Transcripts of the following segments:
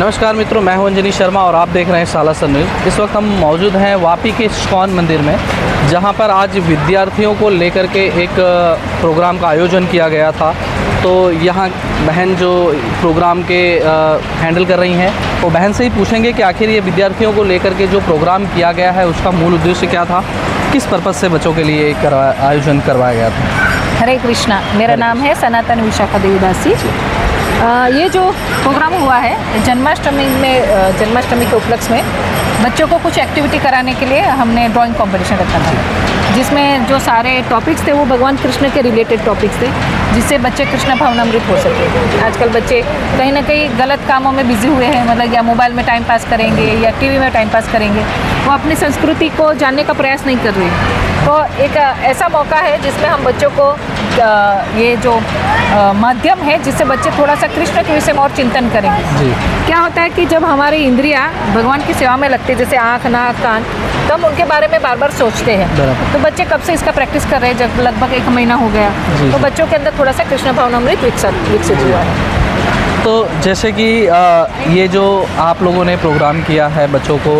नमस्कार मित्रों, मैं हूं अंजनी शर्मा और आप देख रहे हैं सालासर न्यूज़। इस वक्त हम मौजूद हैं वापी के इस्कॉन मंदिर में, जहां पर आज विद्यार्थियों को लेकर के एक प्रोग्राम का आयोजन किया गया था। तो यहां बहन जो प्रोग्राम के हैंडल कर रही हैं, वो बहन से ही पूछेंगे कि आखिर ये विद्यार्थियों को लेकर के जो प्रोग्राम किया गया है उसका मूल उद्देश्य क्या था, किस पर्पज़ से बच्चों के लिए आयोजन करवाया गया था। हरे कृष्णा, मेरा नाम है सनातन विशाखा देवीदासी। ये जो प्रोग्राम हुआ है जन्माष्टमी के उपलक्ष्य में बच्चों को कुछ एक्टिविटी कराने के लिए हमने ड्राइंग कंपटीशन रखा था, जिसमें जो सारे टॉपिक्स थे वो भगवान कृष्ण के रिलेटेड टॉपिक्स थे, जिससे बच्चे कृष्ण भावनामृत हो सके। आजकल बच्चे कहीं ना कहीं गलत कामों में बिजी हुए हैं, मतलब या मोबाइल में टाइम पास करेंगे या टीवी में टाइम पास करेंगे, वो अपनी संस्कृति को जानने का प्रयास नहीं कर रहे। तो एक ऐसा मौका है जिसमें हम बच्चों को ये जो माध्यम है जिससे बच्चे थोड़ा सा कृष्ण के विषय में और चिंतन करेंगे। क्या होता है कि जब हमारी इंद्रियां भगवान की सेवा में लगती है, जैसे आँख, नाक, कान, तो हम उनके बारे में बार बार सोचते हैं। तो बच्चे कब से इसका प्रैक्टिस कर रहे हैं, जब लगभग 1 महीना हो गया, तो बच्चों के अंदर थोड़ा सा कृष्ण भावनामृत विकसित हुआ है। तो जैसे कि ये जो आप लोगों ने प्रोग्राम किया है, बच्चों को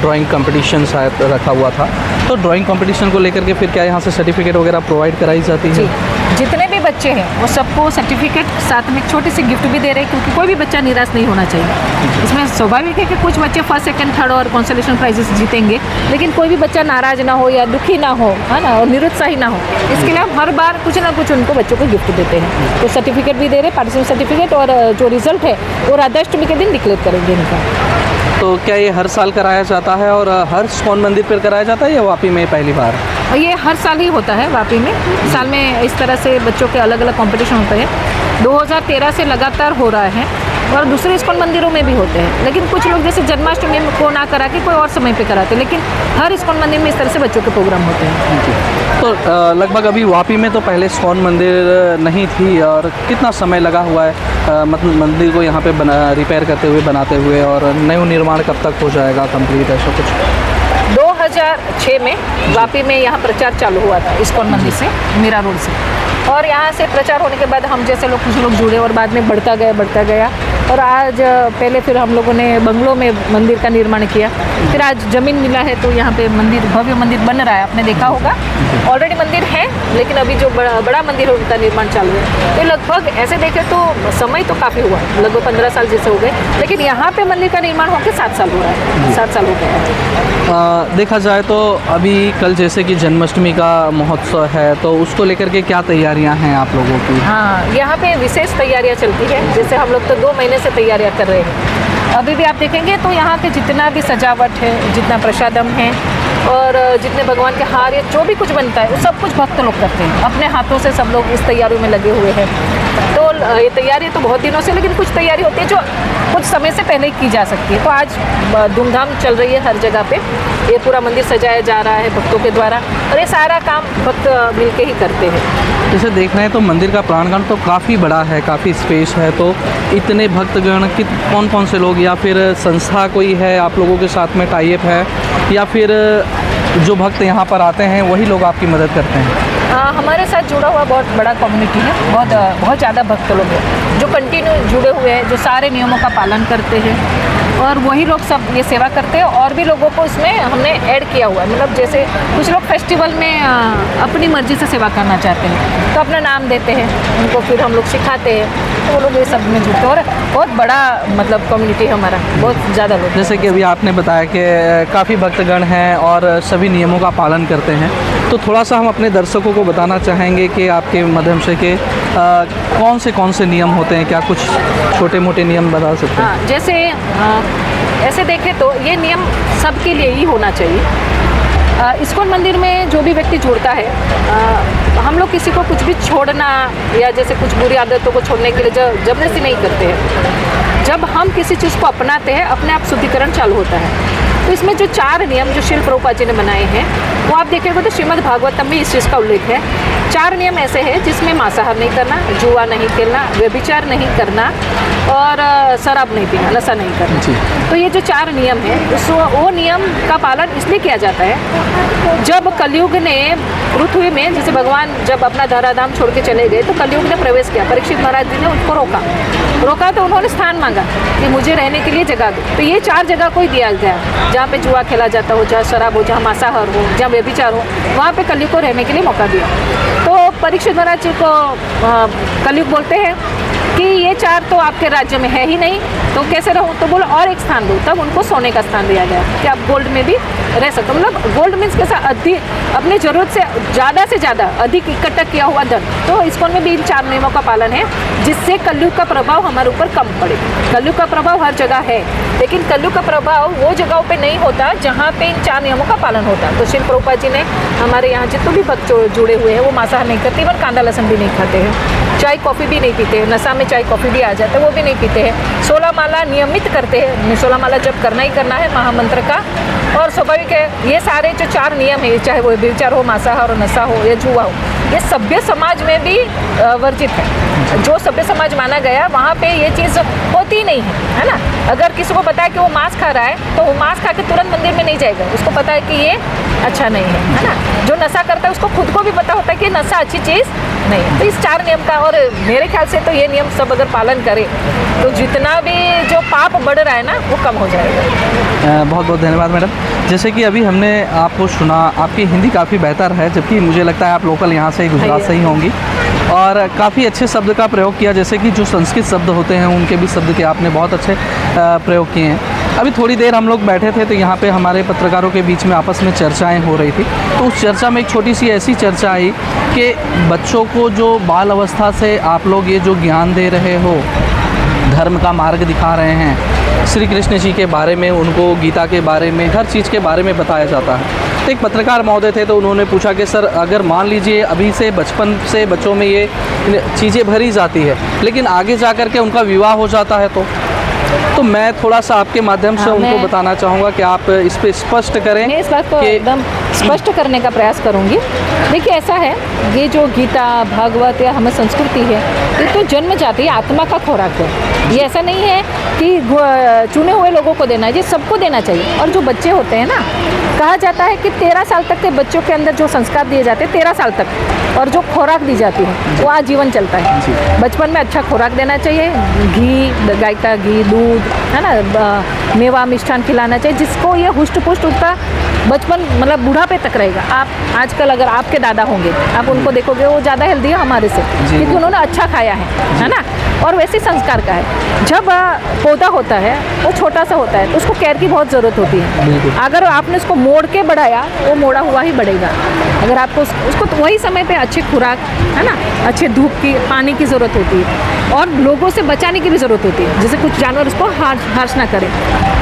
ड्राइंग कंपटीशन शायद रखा हुआ था, तो ड्राइंग कंपटीशन को लेकर के फिर क्या यहाँ से सर्टिफिकेट वगैरह प्रोवाइड कराई जाती है? जितने भी बच्चे हैं वो सबको सर्टिफिकेट, साथ में एक छोटी सी गिफ्ट भी दे रहे हैं, क्योंकि कोई भी बच्चा निराश नहीं होना चाहिए। इसमें स्वाभाविक है कि कुछ बच्चे फर्स्ट, सेकंड, थर्ड और कंसोलेशन प्राइजेस जीतेंगे, लेकिन कोई भी बच्चा नाराज ना हो या दुखी ना हो, है ना, और निरुत्साही ना हो। इसके लिए हम हर बार कुछ ना कुछ उनको बच्चों को गिफ्ट देते हैं। तो सर्टिफिकेट भी दे रहे हैं, पार्टिसिपेंट सर्टिफिकेट, और जो रिजल्ट है वो राधाष्टमी के दिन डिक्लेयर करेंगे इनका। तो क्या ये हर साल कराया जाता है और हर इस्कॉन मंदिर पर कराया जाता है या वापी में पहली बार? ये हर साल ही होता है वापी में। साल में इस तरह से बच्चों के अलग अलग कंपटीशन होते हैं। 2013 से लगातार हो रहा है और दूसरे इस्कॉन मंदिरों में भी होते हैं, लेकिन कुछ लोग जैसे जन्माष्टमी को ना करा के कोई और समय पे कराते हैं, लेकिन हर इस्कॉन मंदिर में इस तरह से बच्चों के प्रोग्राम होते हैं। तो लगभग अभी वापी में तो पहले इस्कॉन मंदिर नहीं थी, और कितना समय लगा हुआ है मतलब मंदिर को यहाँ पे रिपेयर करते हुए, बनाते हुए, और नव निर्माण कब तक हो जाएगा कंप्लीट, ऐसा कुछ? 2006 में वापी में यहाँ प्रचार चालू हुआ था इस्कॉन मंदिर से, मीरा रोड से, और यहाँ से प्रचार होने के बाद हम जैसे लोग, कुछ लोग जुड़े और बाद में बढ़ता गया, और आज पहले फिर हम लोगों ने बंगलों में मंदिर का निर्माण किया, फिर आज ज़मीन मिला है तो यहाँ पे मंदिर, भव्य मंदिर बन रहा है। आपने देखा होगा ऑलरेडी मंदिर है, लेकिन अभी जो बड़ा मंदिर है उनका निर्माण चालू है। तो लगभग ऐसे देखें तो समय तो काफ़ी हुआ, लगभग 15 साल जैसे हो गए, लेकिन यहाँ पे मंदिर का निर्माण होकर 7 साल हो रहा है, 7 साल हो गया। देखा जाए तो अभी कल जैसे कि जन्माष्टमी का महोत्सव है, तो उसको लेकर के क्या तैयारियां हैं आप लोगों की? हाँ, यहाँ पे विशेष तैयारियां चलती है। जैसे हम लोग तो 2 महीने से तैयारियां कर रहे हैं। अभी भी आप देखेंगे तो यहाँ पे जितना भी सजावट है, जितना प्रसादम है, और जितने भगवान के हार या जो भी कुछ बनता है, वो सब कुछ भक्त लोग करते हैं अपने हाथों से। सब लोग इस तैयारियों में लगे हुए हैं। तो ये तैयारी तो बहुत दिनों से, लेकिन कुछ तैयारी होती है जो कुछ समय से पहले की जा सकती है। तो आज धूमधाम चल रही है हर जगह पे। ये पूरा मंदिर सजाया जा रहा है भक्तों के द्वारा, और ये सारा काम भक्त मिलके ही करते हैं। जैसे देख रहे हैं तो मंदिर का प्रांगण तो काफ़ी बड़ा है, काफ़ी स्पेस है, तो इतने भक्तगण कौन कौन से लोग, या फिर संस्था कोई है आप लोगों के साथ में टाई अप है, या फिर जो भक्त यहाँ पर आते हैं वही लोग आपकी मदद करते हैं? हमारे साथ जुड़ा हुआ बहुत बड़ा कम्युनिटी है, बहुत ज़्यादा भक्त लोग हैं जो कंटिन्यू जुड़े हुए हैं, जो सारे नियमों का पालन करते हैं, और वही लोग सब ये सेवा करते हैं। और भी लोगों को इसमें हमने ऐड किया हुआ है, मतलब जैसे कुछ लोग फेस्टिवल में अपनी मर्जी से सेवा करना चाहते हैं तो अपना नाम देते हैं, उनको फिर हम लोग सिखाते हैं, तो वो लोग ये सब में जुड़ते हैं। और बहुत बड़ा मतलब कम्युनिटी है हमारा, बहुत ज़्यादा लोग। जैसे कि अभी आपने बताया कि काफ़ी भक्तगण हैं और सभी नियमों का पालन करते हैं, तो थोड़ा सा हम अपने दर्शकों को बताना चाहेंगे कि आपके माध्यम से कि कौन से नियम होते हैं, क्या कुछ छोटे मोटे नियम बता सकते हैं? हाँ, जैसे ऐसे देखें तो ये नियम सबके लिए ही होना चाहिए। इस्कॉन मंदिर में जो भी व्यक्ति जुड़ता है, हम लोग किसी को कुछ भी छोड़ना या जैसे कुछ बुरी आदतों को छोड़ने के लिए जबरदस्ती नहीं करते हैं। जब हम किसी चीज़ को अपनाते हैं, अपने आप शुद्धिकरण चालू होता है। तो इसमें जो 4 नियम जो शिल प्रभुपाद जी ने बनाए हैं, वो आप देखेंगे तो श्रीमद् भागवतम में इस चीज़ का उल्लेख है 4 नियम ऐसे हैं जिसमें मांसाहार नहीं करना, जुआ नहीं खेलना, व्यभिचार नहीं करना और शराब नहीं पीना, नशा नहीं करना। तो ये जो 4 नियम है वो नियम का पालन इसलिए किया जाता है, जब कलयुग ने पृथ्वी में, जैसे भगवान जब अपना धराधाम छोड़ के चले गए तो कलयुग ने प्रवेश किया, परीक्षित महाराज जी ने उनको रोका तो उन्होंने स्थान मांगा कि मुझे रहने के लिए जगह दो। तो ये 4 जगह कोई दिया गया, जहाँ पे जुआ खेला जाता हो, जहाँ शराब हो, जहाँ मांसाहार हो, जहाँ व्यभिचार हो, वहाँ पे कलयुग को रहने के लिए मौका दिया। तो परीक्षित महाराज जी को कलयुग बोलते हैं कि ये 4 तो आपके राज्य में है ही नहीं, तो कैसे रहूँ? तो बोलो और एक स्थान दो। तब उनको सोने का स्थान दिया गया कि आप गोल्ड में भी रह सकते हो, मतलब गोल्ड मीन्स कैसा, अधिक अपने ज़रूरत से ज़्यादा अधिक इकट्ठा किया हुआ धन। तो इस्कॉन में भी इन 4 नियमों का पालन है, जिससे कलयुग का प्रभाव हमारे ऊपर कम पड़े। कलयुग का प्रभाव हर जगह है, लेकिन कलयुग का प्रभाव वो जगहों पे नहीं होता जहाँ पे इन 4 नियमों का पालन होता। तो श्री प्रभुपाद जी ने हमारे यहाँ जितने भी भक्त जुड़े हुए हैं वो मांसाहार नहीं करते, इवन कांदा लहसुन भी नहीं खाते हैं, चाय कॉफ़ी भी नहीं पीते हैं, नशा में चाय कॉफ़ी भी आ जाता है वो भी नहीं पीते हैं, 16 माला नियमित करते हैं, 16 माला जब करना ही करना है महामंत्र का। और स्वाभाविक है ये सारे जो 4 नियम है, चाहे वो व्यभिचार हो, मांसाहार हो, नशा हो या जुआ हो, ये सभ्य समाज में भी वर्जित है। जो सभ्य समाज माना गया वहाँ पे ये चीज़ होती नहीं है ना। अगर किसी को पता है कि वो मांस खा रहा है तो वो मांस खा के तुरंत मंदिर में नहीं जाएगा, उसको पता है कि ये अच्छा नहीं है ना। जो नशा करता है उसको खुद को भी पता होता है कि नशा अच्छी चीज़ नहीं है। तो इस 4 नियम का, और मेरे ख्याल से तो ये नियम सब अगर पालन करें तो जितना भी जो पाप बढ़ रहा है ना वो कम हो जाएगा। बहुत बहुत धन्यवाद मैडम। जैसे कि अभी हमने आपको सुना, आपकी हिंदी काफ़ी बेहतर है, जबकि मुझे लगता है आप लोकल यहाँ से गुजरात से ही होंगी, और काफ़ी अच्छे शब्द का प्रयोग किया, जैसे कि जो संस्कृत शब्द होते हैं उनके भी शब्द के आपने बहुत अच्छे प्रयोग किए हैं। अभी थोड़ी देर हम लोग बैठे थे तो यहाँ पे हमारे पत्रकारों के बीच में आपस में चर्चाएं हो रही थी, तो उस चर्चा में एक छोटी सी ऐसी चर्चा आई कि बच्चों को जो बाल अवस्था से आप लोग ये जो ज्ञान दे रहे हो, धर्म का मार्ग दिखा रहे हैं, श्री कृष्ण जी के बारे में, उनको गीता के बारे में, हर चीज़ के बारे में बताया जाता है। तो एक पत्रकार महोदय थे तो उन्होंने पूछा कि सर अगर मान लीजिए अभी से बचपन से बच्चों में ये चीज़ें भरी जाती है, लेकिन आगे जा कर के उनका विवाह हो जाता है, तो मैं थोड़ा सा आपके माध्यम से उनको बताना चाहूँगा कि आप इस पर स्पष्ट करें। मैं इस बात को एकदम स्पष्ट करने का प्रयास करूँगी। देखिए ऐसा है, ये जो गीता भागवत या हमें संस्कृति है ये तो जन्म जाती आत्मा का खुराक है। ये ऐसा नहीं है कि चुने हुए लोगों को देना है, ये सबको देना चाहिए। और जो बच्चे होते हैं ना, कहा जाता है कि 13 साल तक के बच्चों के अंदर जो संस्कार दिए जाते हैं 13 साल तक, और जो खुराक दी जाती है वो आजीवन चलता है। बचपन में अच्छा खुराक देना चाहिए, घी, गाय का घी, दूध, है ना, मेवा मिष्ठान खिलाना चाहिए, जिसको ये हुष्ट पुष्ट उसका बचपन मतलब बुढ़ापे तक रहेगा। आप आजकल अगर आपके दादा होंगे, आप उनको देखोगे वो ज़्यादा हेल्दी है हमारे से, क्योंकि उन्होंने अच्छा खाया है ना। और वैसे संस्कार का है, जब पौधा होता है वो छोटा सा होता है तो उसको केयर की बहुत ज़रूरत होती है। अगर आपने उसको मोड़ के बढ़ाया वो मोड़ा हुआ ही बढ़ेगा। अगर आपको उसको तो वही समय पे अच्छी खुराक, है ना, अच्छे धूप की, पानी की ज़रूरत होती है, और लोगों से बचाने की भी ज़रूरत होती है। जैसे कुछ जानवर उसको हार्श ना करें।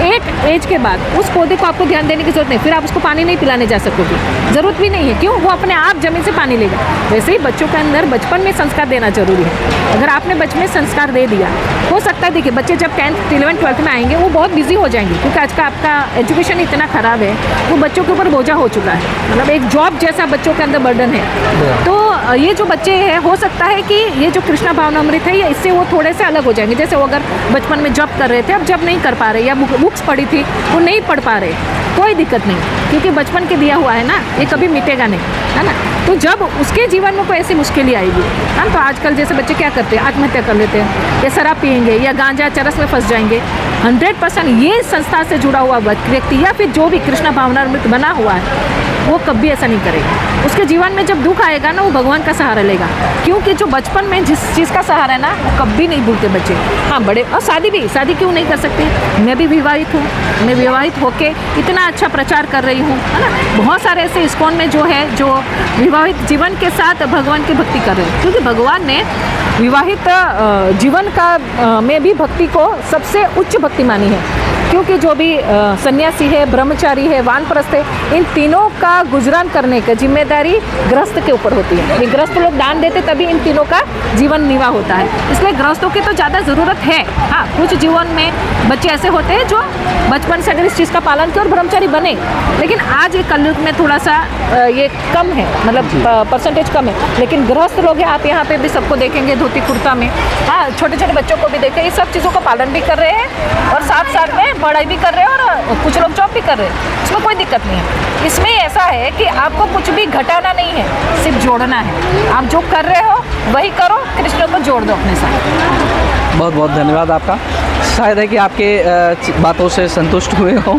एक एज के बाद उस पौधे को आपको ध्यान देने की ज़रूरत नहीं, फिर आप उसको पानी नहीं पिलाने जा सकोगे, ज़रूरत भी नहीं है। क्यों? वो अपने आप ज़मीन से पानी लेगा। वैसे ही बच्चों के अंदर बचपन में संस्कार देना जरूरी है। अगर आपने बचपन में संस्कार दे दिया, हो सकता है देखिए बच्चे जब 10th 11th 12th में आएंगे वो बहुत बिजी हो जाएंगे, क्योंकि आज का आपका एजुकेशन इतना ख़राब है, वो बच्चों के ऊपर बोझा हो चुका है, मतलब एक जॉब जैसा बच्चों के अंदर बर्डन है। तो ये जो बच्चे हैं, हो सकता है कि ये जो कृष्णा भावनामृत है ये इससे वो थोड़े से अलग हो जाएंगे। जैसे वो अगर बचपन में जॉब कर रहे थे, अब जॉब नहीं कर पा रहे, या बुक्स पढ़ी थी वो नहीं पढ़ पा रहे, कोई दिक्कत नहीं, क्योंकि बचपन के दिया हुआ है ना, ये कभी मिटेगा नहीं, है ना। तो जब उसके जीवन में कोई ऐसी मुश्किलें आएगी, है, तो आजकल जैसे बच्चे क्या करते हैं, आत्महत्या कर लेते हैं, या शराब पिएंगे, या गांजा चरस में फंस जाएंगे। 100% ये संस्था से जुड़ा हुआ व्यक्ति या फिर जो भी कृष्णा भावनामृत बना हुआ है वो कभी ऐसा नहीं करेगा। उसके जीवन में जब दुख आएगा ना, वो भगवान का सहारा लेगा, क्योंकि जो बचपन में जिस चीज़ का सहारा है ना वो कभी नहीं भूलते बच्चे। हाँ, बड़े और शादी क्यों नहीं कर सकते? मैं भी विवाहित हूँ, मैं विवाहित होके इतना अच्छा प्रचार कर रही हूँ, है ना। बहुत सारे ऐसे इस्कॉन में जो है जो विवाहित जीवन के साथ भगवान की भक्ति कर रहे हैं, क्योंकि भगवान ने विवाहित जीवन का में भी भक्ति को सबसे उच्च भक्ति मानी है। क्योंकि जो भी सन्यासी है, ब्रह्मचारी है, वानप्रस्थ है, इन तीनों का गुजरान करने की जिम्मेदारी गृहस्थ के ऊपर होती है। ये गृहस्थ लोग दान देते तभी इन तीनों का जीवन निर्वाह होता है। इसलिए गृहस्थों की तो ज़्यादा ज़रूरत है। हाँ, कुछ जीवन में बच्चे ऐसे होते हैं जो बचपन से अगर इस चीज़ का पालन किया और ब्रह्मचारी बने, लेकिन आज एक कलयुग में थोड़ा सा ये कम है, मतलब परसेंटेज कम है। लेकिन गृहस्थ लोग हैं, आप यहाँ पे भी सबको देखेंगे धोती कुर्ता में। हाँ, छोटे छोटे बच्चों को भी देखें, ये सब चीज़ों का पालन भी कर रहे हैं और साथ साथ में पढ़ाई भी कर रहे हैं और कुछ लोग जॉब भी कर रहे हैं। इसमें कोई दिक्कत नहीं है। इसमें ऐसा है कि आपको कुछ भी घटाना नहीं है, सिर्फ जोड़ना है। आप जो कर रहे हो वही करो, कृष्ण को जोड़ दो अपने साथ। बहुत बहुत धन्यवाद आपका। शायद है कि आपके बातों से संतुष्ट हुए हों।